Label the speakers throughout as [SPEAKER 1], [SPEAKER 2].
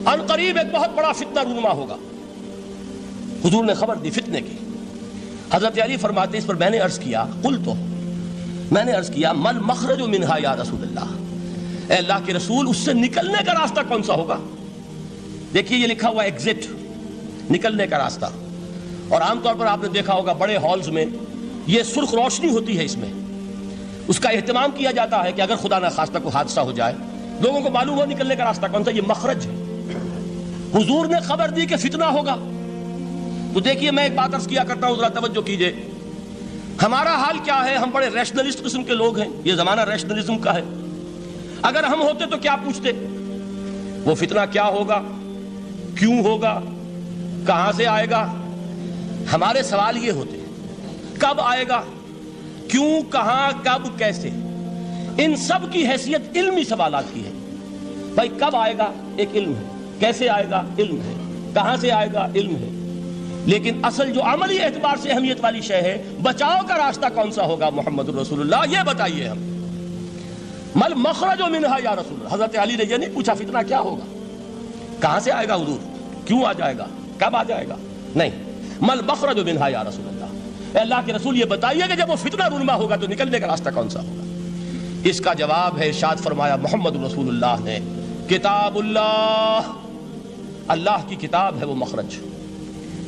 [SPEAKER 1] ان قریب ایک بہت بڑا فتنہ رونما ہوگا۔ حضور نے خبر دی فتنے کی۔ حضرت علی فرماتے اس پر میں نے عرض کیا میں نے عرض کیا مل مخرج منہا یا رسول اللہ، اے اللہ کے رسول اس سے نکلنے کا راستہ کون سا ہوگا؟ دیکھیے یہ لکھا ہوا ایگزٹ، نکلنے کا راستہ، اور عام طور پر آپ نے دیکھا ہوگا بڑے ہالز میں یہ سرخ روشنی ہوتی ہے، اس میں اس کا اہتمام کیا جاتا ہے کہ اگر خدا نخواستہ کوئی حادثہ ہو جائے لوگوں کو معلوم ہو نکلنے کا راستہ کون سا، یہ مخرج ہے۔ حضور نے خبر دی کہ فتنہ ہوگا۔ تو دیکھیے میں ایک بات عرض کیا کرتا ہوں، ذرا توجہ کیجئے، ہمارا حال کیا ہے؟ ہم بڑے ریشنلسٹ قسم کے لوگ ہیں، یہ زمانہ ریشنلزم کا ہے۔ اگر ہم ہوتے تو کیا پوچھتے؟ وہ فتنہ کیا ہوگا، کیوں ہوگا، کہاں سے آئے گا؟ ہمارے سوال یہ ہوتے ہیں، کب آئے گا، کیوں، کہاں، کب، کیسے؟ ان سب کی حیثیت علمی سوالات کی ہے۔ بھائی کب آئے گا ایک علم ہے، کیسے آئے گا علم ہے، کہاں سے آئے گا علم ہے، لیکن اصل جو عملی اعتبار سے اہمیت والی شے ہے، بچاؤ کا راستہ کون سا ہوگا محمد الرسول اللہ، یہ بتائیے ہم۔ مل مخرج منہا یا رسول اللہ، حضرت علی نے یہ نہیں پوچھا فتنہ کیا ہوگا، کہاں سے آئے گا حضور، کیوں آ جائے گا، کب آ جائے گا، نہیں، مل مخرج منہا یا رسول اللہ، اے اللہ کے رسول یہ بتائیے کہ جب وہ فتنہ رونما ہوگا تو نکلنے کا راستہ کون سا ہوگا؟ اس کا جواب ہے، ارشاد فرمایا محمد رسول اللہ نے، کتاب اللہ، اللہ کی کتاب ہے وہ مخرج،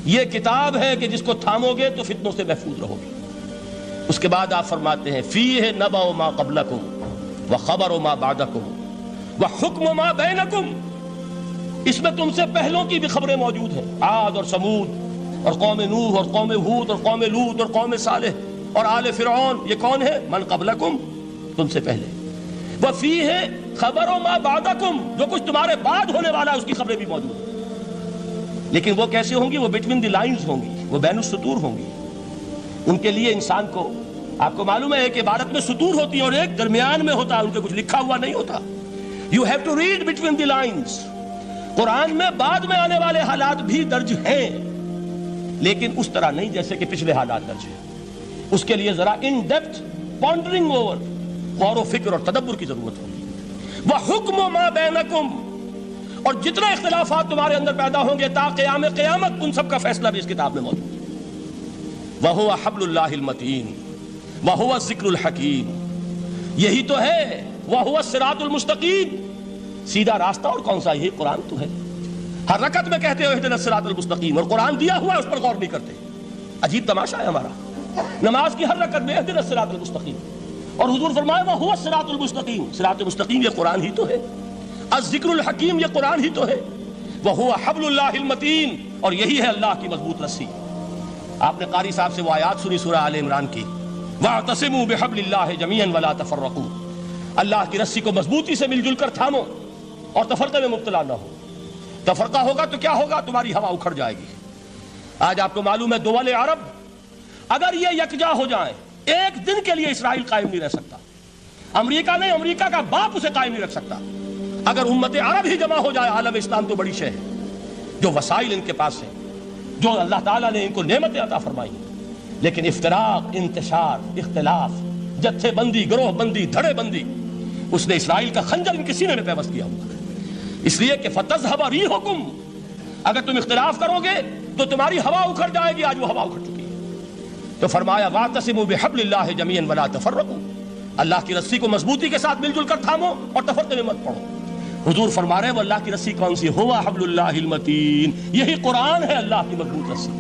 [SPEAKER 1] یہ کتاب ہے کہ جس کو تھامو گے تو فتنوں سے محفوظ رہو گے۔ اس کے بعد آپ فرماتے ہیں فیہ نبأ ما قبلکم وخبر ما بعدکم وحکم ما بینکم، اس میں تم سے پہلوں کی بھی خبریں موجود ہیں، عاد اور سمود اور قوم نوح اور قوم ہود اور قوم لوط اور قوم صالح اور آل فرعون، یہ کون ہے؟ من قبلکم، تم سے پہلے، وفیہ خبر ما بعدکم، جو کچھ تمہارے بعد ہونے والا ہے اس کی خبریں بھی موجود ہیں، لیکن وہ کیسے ہوں گی؟ وہ بٹوین دی لائنز ہوں گی، وہ بین السطور ہوں گی۔ ان کے لیے انسان کو، آپ کو معلوم ہے کہ عبارت میں سطور ہوتی ہیں اور ایک درمیان میں ہوتا ہے، ان کے کچھ لکھا ہوا نہیں ہوتا۔ You have to read between the lines۔ قرآن میں بعد میں آنے والے حالات بھی درج ہیں، لیکن اس طرح نہیں جیسے کہ پچھلے حالات درج ہیں۔ اس کے لیے ذرا ان ڈیپتھ پونڈرنگ اوور، غور و فکر اور تدبر کی ضرورت ہوگی۔ وَحُکْمُ مَا بَيْنَكُمْ، اور جتنے اختلافات تمہارے اندر پیدا ہوں گے تا قیام قیامت، ان سب کا فیصلہ بھی اس کتاب میں موجود ہے۔ وَهُوَ حَبْلُ اللَّهِ الْمَتِينُ وَهُوَ الذِّكْرُ الْحَكِيمُ، یہی تو ہے، وَهُوَ الصِّرَاطُ الْمُسْتَقِيمُ، سیدھا راستہ، اور کون سا؟ یہی قرآن تو ہے۔ ہر رکعت میں کہتے ہو اهْدِنَا الصِّرَاطَ الْمُسْتَقِيمُ، اور قرآن دیا ہوا ہے اس پر غور نہیں کرتے۔ عجیب تماشا ہے ہمارا، نماز کی ہر رکعت میں اهْدِنَا الصِّرَاطَ الْمُسْتَقِيمُ، اور حضور فرمایا وَهُوَ الصِّرَاطُ الْمُسْتَقِيمُ، صراط مستقیم یہ قرآن ہی تو ہے، الذکر الحکیم یہ قرآن ہی تو ہے، وَهُوَ حَبْلُ اللَّهِ الْمَتِينُ، اور یہی ہے اللہ کی مضبوط رسی۔ آپ نے قاری صاحب سے وہ آیات سنی سورہ آل عمران کی، وَاعْتَصِمُوا بِحَبْلِ اللَّهِ جَمِيعًا وَلَا تَفَرَّقُوا، اللہ کی رسی کو مضبوطی سے مل جل کر تھامو اور تفرقے میں مبتلا نہ ہو۔ تفرقہ ہوگا تو کیا ہوگا؟ تمہاری ہوا اکھڑ جائے گی۔ آج آپ کو معلوم ہے دول عرب اگر یہ یکجا ہو جائیں، ایک دن کے لیے اسرائیل قائم نہیں رہ سکتا، امریکہ نہیں، امریکہ کا باپ اسے قائم نہیں رکھ سکتا۔ اگر امت عرب ہی جمع ہو جائے، عالم اسلام تو بڑی شے ہے، جو وسائل ان کے پاس ہیں، جو اللہ تعالیٰ نے ان کو نعمتیں عطا فرمائی ہیں، لیکن افتراق، انتشار، اختلاف، جتھے بندی، گروہ بندی، دھڑے بندی، اس نے اسرائیل کا خنجر ان کے سینے میں پیوست کیا ہوا ہے۔ اس لیے کہ فَتَذْهَبَ رِيحُكُمْ، اگر تم اختلاف کرو گے تو تمہاری ہوا اکھڑ جائے گی، آج وہ ہوا اکھڑ چکی ہے۔ تو فرمایا وَاعْتَصِمُوا بِحَبْلِ اللَّهِ جَمِيعًا وَلَا تَفَرَّقُوا، اللہ کی رسی کو مضبوطی کے ساتھ مل جل کر تھامو اور تفرقے میں مت پڑو۔ حضور فرما رہے ہیں وہ اللہ کی رسی کون سی؟ ہوا حبل اللہ المتین، یہی قرآن ہے اللہ کی مضبوط رسی۔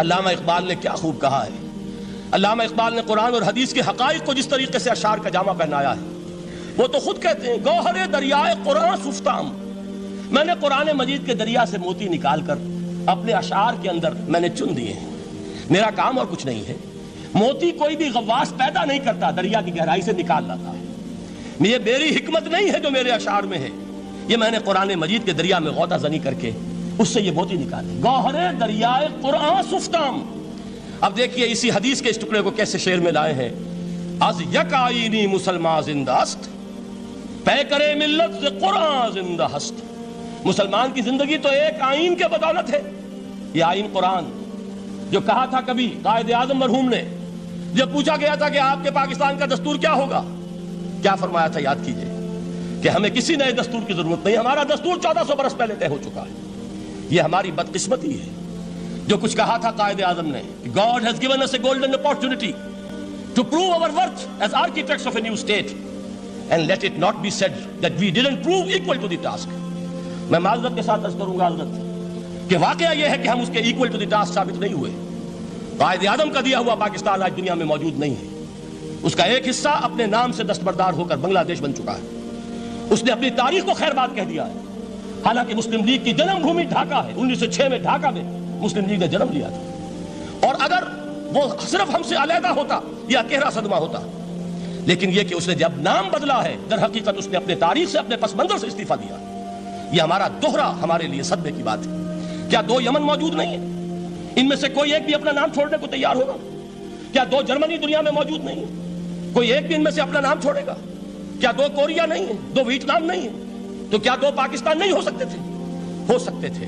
[SPEAKER 1] علامہ اقبال نے کیا خوب کہا ہے، علامہ اقبال نے قرآن اور حدیث کے حقائق کو جس طریقے سے اشعار کا جامع پہنایا ہے، وہ تو خود کہتے ہیں گوہر دریائے قرآن سفتام، میں نے قرآن مجید کے دریا سے موتی نکال کر اپنے اشعار کے اندر میں نے چن دیے ہیں، میرا کام اور کچھ نہیں ہے۔ موتی کوئی بھی غواص پیدا نہیں کرتا، دریا کی گہرائی سے نکال لاتا ہے۔ یہ میری حکمت نہیں ہے جو میرے اشعار میں ہے، یہ میں نے قرآن مجید کے دریا میں غوطہ زنی کر کے اس سے یہ موتی نکالے، گوہر دریائے قرآن سفتام۔ اب دیکھیے اسی حدیث کے اس ٹکڑے کو کیسے شعر میں لائے ہیں، از یک آئینی مسلمان زندہ است، پے کرے ملت سے قرآن زندہ ہست، مسلمان کی زندگی تو ایک آئین کے بدولت ہے، یہ آئین قرآن۔ جو کہا تھا کبھی قائد اعظم مرحوم نے، جب پوچھا گیا تھا کہ آپ کے پاکستان کا دستور کیا ہوگا، کیا فرمایا تھا؟ یاد کیجئے، کہ ہمیں کسی نئے دستور کی ضرورت نہیں، ہمارا دستور 1400 برس پہلے طے ہو چکا ہے۔ یہ ہماری بدقسمتی ہے جو کچھ کہا تھا قائد اعظم نے، God has given us a golden opportunity to prove our worth as architects of a new state and let it not be said that we didn't prove equal to the task۔ میں معذرت کے ساتھ عرض کروں گا حضرت کہ واقعہ یہ ہے کہ ہم اس کے equal to the task ثابت نہیں ہوئے۔ قائد اعظم کا دیا ہوا پاکستان آج دنیا میں موجود نہیں ہے، اس کا ایک حصہ اپنے نام سے دستبردار ہو کر بنگلہ دیش بن چکا ہے، اس نے اپنی تاریخ کو خیر بات کہہ دیا ہے، حالانکہ مسلم لیگ کی جنم بھومی ڈھاکہ ہے، 1906 میں ڈھاکہ میں مسلم لیگ نے جنم لیا تھا، اور اگر وہ صرف ہم سے علیحدہ ہوتا یا گہرا صدمہ ہوتا، لیکن یہ کہ اس نے جب نام بدلا ہے در حقیقت اس نے اپنے تاریخ سے اپنے پس منظر سے استعفیٰ دیا۔ یہ ہمارا دوہرا ہمارے لیے صدمے کی بات ہے۔ کیا 2 یمن موجود نہیں ہیں؟ ان میں سے کوئی ایک بھی اپنا نام چھوڑنے کو تیار ہوگا؟ کیا 2 جرمنی دنیا میں موجود نہیں ہیں؟ کوئی ایک بھی ان میں سے اپنا نام چھوڑے گا؟ کیا 2 کوریا نہیں ہیں؟ 2 ویتنام نہیں ہیں؟ تو کیا 2 پاکستان نہیں ہو سکتے تھے؟ ہو سکتے تھے۔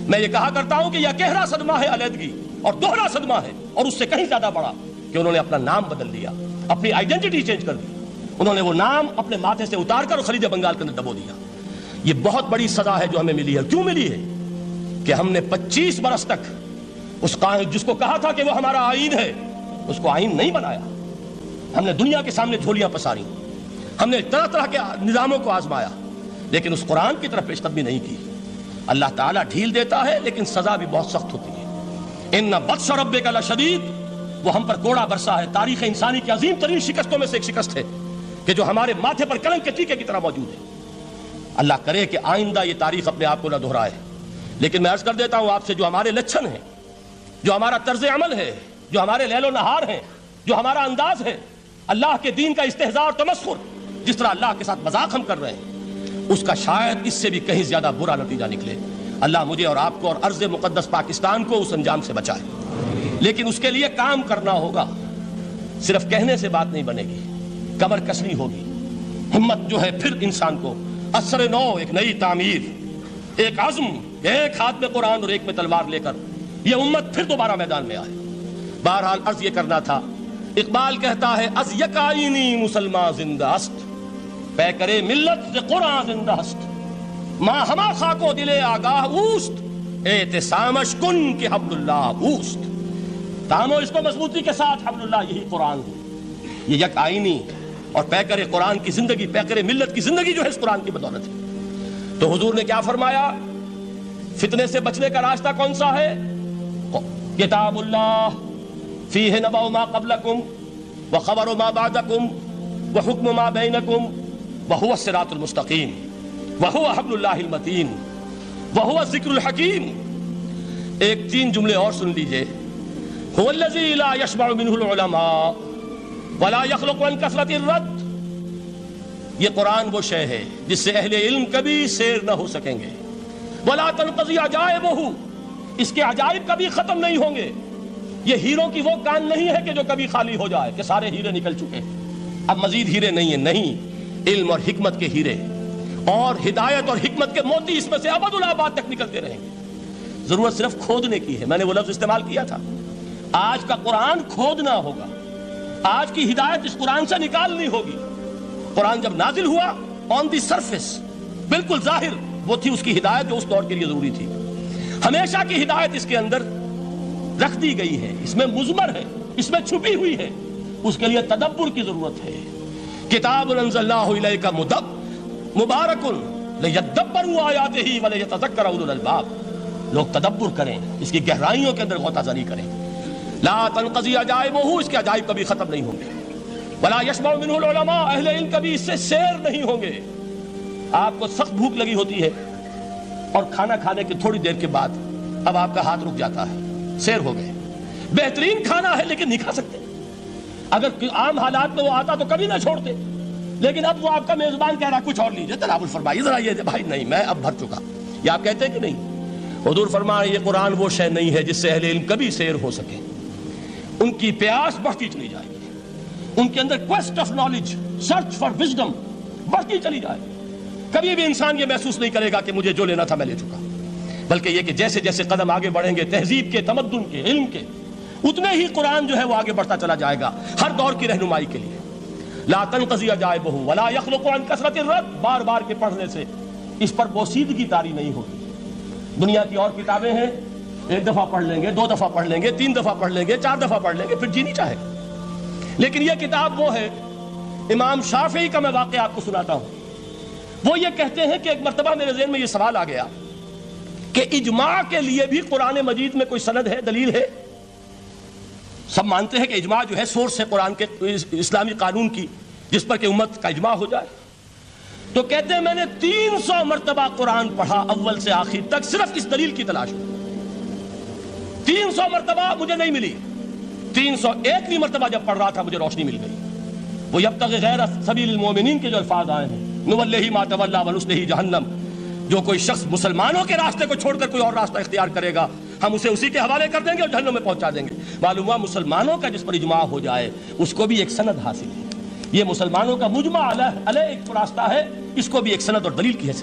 [SPEAKER 1] میں یہ کہا کرتا ہوں کہ یہ گہرا صدمہ ہے علیحدگی، اور دوہرا صدمہ ہے، اور اس سے کہیں زیادہ بڑا کہ انہوں نے اپنا نام بدل لیا، اپنی آئیڈینٹی چینج کر دی، انہوں نے وہ نام اپنے ماتھے سے اتار کر خلیج بنگال کے اندر دبو دیا۔ یہ بہت بڑی سزا ہے جو ہمیں ملی ہے۔ کیوں ملی ہے؟ کہ ہم نے 25 برس تک اس قائد جس کو کہا تھا کہ وہ ہمارا آئین ہے، اس کو آئین نہیں بنایا۔ ہم نے دنیا کے سامنے جھولیاں پساری، ہم نے طرح طرح کے نظاموں کو آزمایا، لیکن اس قرآن کی طرف پیش قدمی نہیں کی۔ اللہ تعالیٰ ڈھیل دیتا ہے لیکن سزا بھی بہت سخت ہوتی ہے۔ ان بطش ربک لشدید، وہ ہم پر کوڑا برسا ہے۔ تاریخ انسانی کی عظیم ترین شکستوں میں سے ایک شکست ہے کہ جو ہمارے ماتھے پر کلنگ کے ٹیکے کی طرح موجود ہے۔ اللہ کرے کہ آئندہ یہ تاریخ اپنے آپ کو نہ دہرائے، لیکن میں عرض کر دیتا ہوں آپ سے، جو ہمارے لچھن ہیں، جو ہمارا طرز عمل ہے، جو ہمارے لیل و نہار ہیں، جو ہمارا انداز ہے، اللہ کے دین کا استہزاء اور تمسخر، جس طرح اللہ کے ساتھ مذاق ہم کر رہے ہیں، اس کا شاید اس سے بھی کہیں زیادہ برا نتیجہ نکلے۔ اللہ مجھے اور آپ کو اور ارض مقدس پاکستان کو اس انجام سے بچائے، لیکن اس کے لیے کام کرنا ہوگا۔ صرف کہنے سے بات نہیں بنے گی، کمر کسنی ہوگی، ہمت جو ہے پھر انسان کو اثر نو، ایک نئی تعمیر، ایک عزم، ایک ہاتھ میں قرآن اور ایک میں تلوار لے کر یہ امت پھر دوبارہ میدان میں آئے۔ بہرحال عرض یہ کرنا تھا، اقبال کہتا ہے از یک آئینی مسلمان زندہ است، پے کرے ملت ز قرآن زندہ است، ماں ہما خاک و دل آگاہ اوست، اعتصامش کن کہ حبل اللہ اوست۔ تامو اس کو مضبوطی کے ساتھ، حبل اللہ یہی قرآن ہے۔ یہ یک آئینی اور پیکر قرآن کی زندگی، پیکر ملت کی زندگی جو ہے اس قرآن کی بدولت ہے۔ تو حضور نے کیا فرمایا؟ فتنے سے بچنے کا راستہ کون سا ہے؟ کتاب اللہ فیہ نبأ ما قبلکم وخبر ما بعدکم وحکم ما بینکم وہو الصراط المستقیم وہو حبل اللہ المتین وہو الذکر الحکیم۔ ایک 3 جملے اور سن لیجئے۔ هو الذی لا یشبع منہ العلماء ولا یخلق عن کثرت الرد۔ یہ قرآن وہ شے ہے جس سے اہل علم کبھی سیر نہ ہو سکیں گے۔ ولا تنقضی عجائبہ، اس کے عجائب کبھی ختم نہیں ہوں گے۔ یہ ہیروں کی وہ کان نہیں ہے کہ جو کبھی خالی ہو جائے کہ سارے ہیرے نکل چکے، اب مزید ہیرے نہیں ہیں، نہیں، علم اور حکمت کے ہیرے اور ہدایت اور حکمت کے موتی اس میں سے ابد الآباد تک نکلتے رہیں گے۔ ضرورت صرف کھودنے کی ہے۔ میں نے وہ لفظ استعمال کیا تھا، آج کا قرآن کھودنا ہوگا، آج کی ہدایت اس قرآن سے نکالنی ہوگی۔ قرآن جب نازل ہوا آن دی سرفیس، بالکل ظاہر وہ تھی اس کی ہدایت جو اس دور کے لیے ضروری تھی۔ ہمیشہ کی ہدایت اس کے اندر رکھ دی گئی ہے، اس میں مضمر ہے، اس میں چھپی ہوئی ہے، اس کے لیے تدبر کی ضرورت ہے۔ کتاب انزلناہ الیک مبارک لیدبروا آیاتہ ولیتذکر اولو الالباب۔ لوگ تدبر کریں، اس کی گہرائیوں کے اندر غوطہ زنی کریں۔ لا تنقضی عجائبہ، اس کے عجائب کبھی ختم نہیں ہوں گے۔ ولا یشبع منہ العلماء، اہل علم کبھی اس سے سیر نہیں ہوں گے۔ آپ کو سخت بھوک لگی ہوتی ہے اور کھانا کھانے کی تھوڑی دیر کے بعد اب آپ کا ہاتھ رک جاتا ہے، سیر ہو گئے، بہترین کھانا ہے لیکن نہیں کھا سکتے۔ اگر عام حالات میں وہ آتا تو کبھی نہ چھوڑتے، لیکن اب وہ آپ کا میزبان کہہ رہا کچھ اور لیجیے، تناول فرمائیے ذرا، یہ بھائی نہیں میں اب بھر چکا، یہ آپ کہتے ہیں کہ نہیں؟ حضور فرمایا یہ قرآن وہ شے نہیں ہے جس سے اہل علم کبھی سیر ہو سکے۔ ان کی پیاس بڑھتی چلی جائے گی، ان کے اندر cost of knowledge, search for wisdom بڑھتی چلی جائے گی۔ کبھی بھی انسان یہ محسوس نہیں کرے گا کہ مجھے جو لینا تھا میں لے چکا، بلکہ یہ کہ جیسے جیسے قدم آگے بڑھیں گے تہذیب کے، تمدن کے، علم کے، اتنے ہی قرآن جو ہے وہ آگے بڑھتا چلا جائے گا ہر دور کی رہنمائی کے لیے۔ لا تنقضی عجائبہ ولا یخلق عن کثرت الرد، بار بار کے پڑھنے سے اس پر بوسیدگی طاری نہیں ہوگی۔ دنیا کی اور کتابیں ہیں، ایک دفعہ پڑھ لیں گے، دو دفعہ پڑھ لیں گے، تین دفعہ پڑھ لیں گے، چار دفعہ پڑھ لیں گے، پھر جی نہیں چاہے گا۔ لیکن یہ کتاب وہ ہے، امام شافعی کا میں واقعہ آپ کو سناتا ہوں۔ وہ یہ کہتے ہیں کہ ایک مرتبہ میرے ذہن میں یہ سوال آ گیا کہ اجماع کے لیے بھی قرآن مجید میں کوئی سند ہے، دلیل ہے؟ سب مانتے ہیں کہ اجماع جو ہے سورس ہے قرآن کے اسلامی قانون کی، جس پر کہ امت کا اجماع ہو جائے۔ تو کہتے ہیں میں نے 300 مرتبہ قرآن پڑھا اول سے آخر تک، صرف اس دلیل کی تلاش میں۔ 300 مرتبہ مجھے نہیں ملی، 301ویں مرتبہ جب پڑھ رہا تھا مجھے روشنی مل گئی۔ وہ یبتغی غیر سبیل المومنین کے جو الفاظ آئے ہیں، نولہ ما تولی ونصلہ جہنم، جو کوئی شخص مسلمانوں کے راستے کو چھوڑ کر کوئی اور راستہ اختیار کرے گا ہم اسے اسی کے حوالے کر دیں گے اور جہنم میں پہنچا دیں گے۔ معلوم ہوا مسلمانوں کا جس پر اجماع ہو جائے اس کو بھی ایک سند حاصل ہے۔ یہ مسلمانوں کا مجمع علیہ ایک راستہ ہے، اس کو بھی ایک سند اور دلیل کی حیثیت